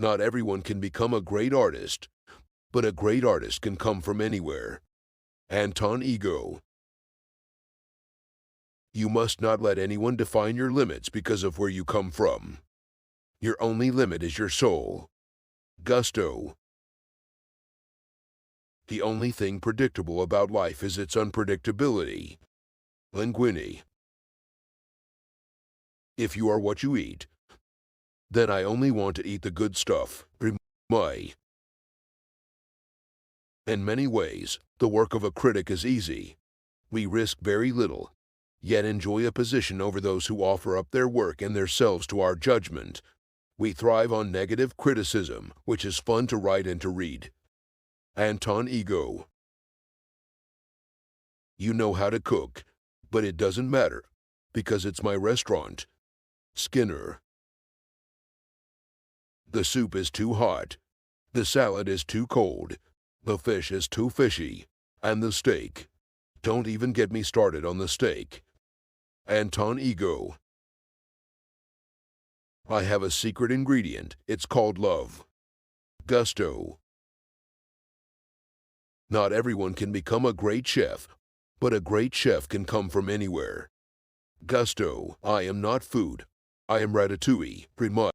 Not everyone can become a great artist, but a great artist can come from anywhere. Anton Ego. You must not let anyone define your limits because of where you come from. Your only limit is your soul. Gusteau. The only thing predictable about life is its unpredictability. Linguini. If you are what you eat, then I only want to eat the good stuff. Remy. In many ways, the work of a critic is easy. We risk very little, yet enjoy a position over those who offer up their work and themselves to our judgment. We thrive on negative criticism, which is fun to write and to read. Anton Ego. You know how to cook, but it doesn't matter, because it's my restaurant. Skinner. The soup is too hot, the salad is too cold, the fish is too fishy, and the steak. Don't even get me started on the steak. Anton Ego. I have a secret ingredient. It's called love. Gusteau. Not everyone can become a great chef, but a great chef can come from anywhere. Gusteau. I am not food. I am Ratatouille. Remy.